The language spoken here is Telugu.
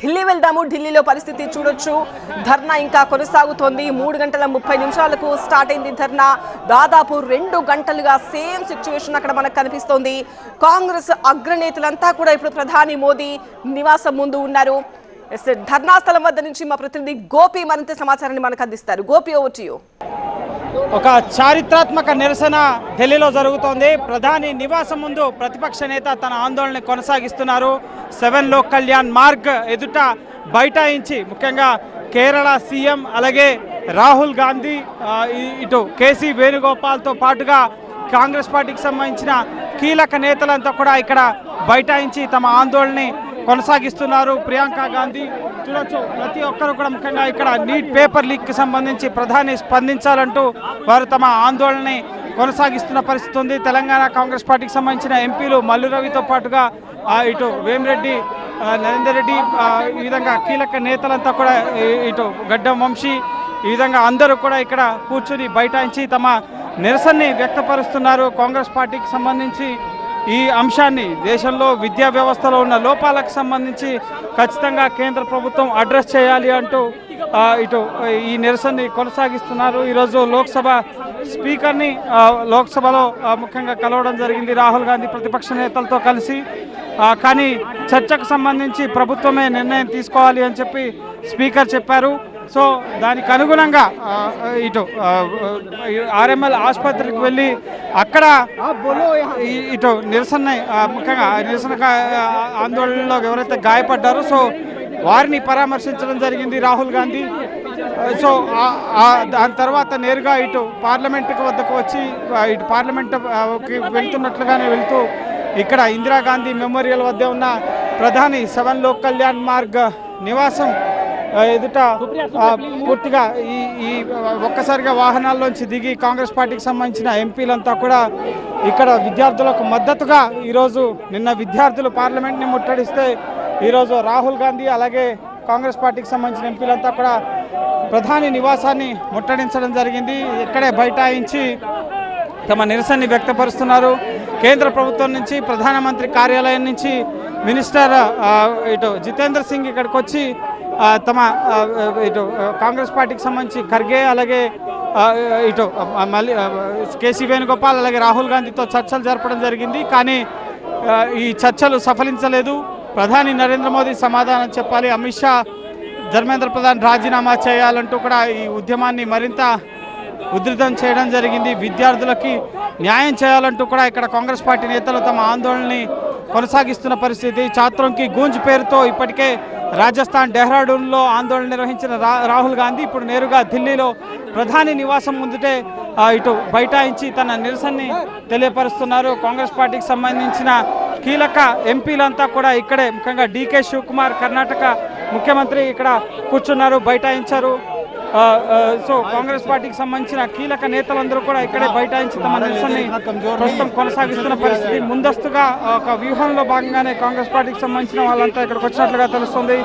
ఢిల్లీ వెళ్దాము. ఢిల్లీలో పరిస్థితి చూడొచ్చు. ధర్నా ఇంకా కొనసాగుతోంది. 3 గంటల 30 నిమిషాలకు స్టార్ట్ అయింది ధర్నా. దాదాపు 2 గంటలుగా సేమ్ సిచ్యువేషన్ అక్కడ మనకు కనిపిస్తోంది. కాంగ్రెస్ అగ్రనేతలంతా కూడా ఇప్పుడు ప్రధాని మోదీ నివాసం ముందు ఉన్నారు. ధర్నా స్థలం వద్ద నుంచి మా ప్రతినిధి గోపి మరింత సమాచారాన్ని మనకు అందిస్తారు. Gopi, over to you. ఒక చారిత్రాత్మక నిరసన ఢిల్లీలో జరుగుతోంది. ప్రధాని నివాసం ముందు ప్రతిపక్ష నేత తన ఆందోళన కొనసాగిస్తున్నారు. 7 లోక్ కళ్యాణ్ మార్గ్ ఎదుట బైఠాయించి ముఖ్యంగా కేరళ సీఎం అలాగే రాహుల్ గాంధీ ఇటు కేసీ వేణుగోపాల్తో పాటుగా కాంగ్రెస్ పార్టీకి సంబంధించిన కీలక నేతలంతా కూడా ఇక్కడ బైఠాయించి తమ ఆందోళనని కొనసాగిస్తున్నారు. ప్రియాంక గాంధీ చూడొచ్చు, ప్రతి ఒక్కరు కూడా ముఖ్యంగా ఇక్కడ నీట్ పేపర్ లీక్కి సంబంధించి ప్రధాని స్పందించాలంటూ వారు తమ ఆందోళనని కొనసాగిస్తున్న పరిస్థితి ఉంది. తెలంగాణ కాంగ్రెస్ పార్టీకి సంబంధించిన ఎంపీలు మల్లు రవితో పాటుగా ఇటు వేమిరెడ్డి నరేందర్ రెడ్డి ఈ విధంగా కీలక నేతలంతా కూడా ఇటు గడ్డం వంశీ ఈ విధంగా అందరూ కూడా ఇక్కడ కూర్చుని బైఠాయించి తమ నిరసనని వ్యక్తపరుస్తున్నారు. కాంగ్రెస్ పార్టీకి సంబంధించి ఈ అంశాన్ని దేశంలో విద్యా వ్యవస్థలో ఉన్న లోపాలకు సంబంధించి ఖచ్చితంగా కేంద్ర ప్రభుత్వం అడ్రస్ చేయాలి అంటూ ఇటు ఈ నిరసనని కొనసాగిస్తున్నారు. ఈరోజు లోక్సభ స్పీకర్ని లోక్సభలో ముఖ్యంగా కలవడం జరిగింది రాహుల్ గాంధీ ప్రతిపక్ష నేతలతో కలిసి. కానీ చర్చకు సంబంధించి ప్రభుత్వమే నిర్ణయం తీసుకోవాలి అని చెప్పి స్పీకర్ చెప్పారు. సో దానికి అనుగుణంగా ఇటు ఆర్ఎంఎల్ ఆసుపత్రికి వెళ్ళి అక్కడ ఇటు నిరసన ముఖ్యంగా నిరసన ఆందోళనలో ఎవరైతే గాయపడ్డారో సో వారిని పరామర్శించడం జరిగింది రాహుల్ గాంధీ. సో దాని తర్వాత నేరుగా ఇటు పార్లమెంటుకి వద్దకు వచ్చి ఇటు పార్లమెంటుకి వెళ్తున్నట్లుగానే వెళ్తూ ఇక్కడ ఇందిరాగాంధీ మెమోరియల్ వద్ద ఉన్న ప్రధాని 7 లోక్ కళ్యాణ్ మార్గ్ నివాసం ఎదుట పూర్తిగా ఈ ఒక్కసారిగా వాహనాల్లోంచి దిగి కాంగ్రెస్ పార్టీకి సంబంధించిన ఎంపీలంతా కూడా ఇక్కడ విద్యార్థులకు మద్దతుగా ఈరోజు నిన్న విద్యార్థులు పార్లమెంట్ని ముట్టడిస్తే ఈరోజు రాహుల్ గాంధీ అలాగే కాంగ్రెస్ పార్టీకి సంబంధించిన ఎంపీలంతా కూడా ప్రధాని నివాసాన్ని ముట్టడించడం జరిగింది. ఇక్కడే బైఠాయించి తమ నిరసనని వ్యక్తపరుస్తున్నారు. కేంద్ర ప్రభుత్వం నుంచి ప్రధానమంత్రి కార్యాలయం నుంచి మినిస్టర్ ఇటు జితేంద్ర సింగ్ ఇక్కడికి వచ్చి తమ ఇటు కాంగ్రెస్ పార్టీకి సంబంధించి ఖర్గే అలాగే ఇటు మళ్ళీ కేసీ వేణుగోపాల్ అలాగే రాహుల్ గాంధీతో చర్చలు జరపడం జరిగింది. కానీ ఈ చర్చలు సఫలించలేదు. ప్రధాని నరేంద్ర మోదీ సమాధానం చెప్పాలి, అమిత్ షా ధర్మేంద్ర ప్రధాన్ రాజీనామా చేయాలంటూ కూడా ఈ ఉద్యమాన్ని మరింత ఉధృతం చేయడం జరిగింది. విద్యార్థులకి న్యాయం చేయాలంటూ కూడా ఇక్కడ కాంగ్రెస్ పార్టీ నేతలు తమ ఆందోళనని కొనసాగిస్తున్న పరిస్థితి. ఛాత్రోంకి గూంజ్ పేరుతో ఇప్పటికే రాజస్థాన్ డెహ్రాడూన్లో ఆందోళన నిర్వహించిన రాహుల్ గాంధీ ఇప్పుడు నేరుగా ఢిల్లీలో ప్రధాని నివాసం ముందుటే ఇటు బైఠాయించి తన నిరసనని తెలియపరుస్తున్నారు. కాంగ్రెస్ పార్టీకి సంబంధించిన కీలక ఎంపీలంతా కూడా ఇక్కడే ముఖ్యంగా డీకే శివకుమార్ కర్ణాటక ముఖ్యమంత్రి ఇక్కడ కూర్చున్నారు, బైఠాయించారు. సో కాంగ్రెస్ పార్టీకి సంబంధించిన కీలక నేతలందరూ కూడా ఇక్కడే బైఠాయించి తమ నిరసనని ప్రస్తుతం కొనసాగిస్తున్న పరిస్థితి. ముందస్తుగా ఒక వ్యూహంలో భాగంగానే కాంగ్రెస్ పార్టీకి సంబంధించిన వాళ్ళంతా ఇక్కడికి వచ్చినట్లుగా తెలుస్తుంది.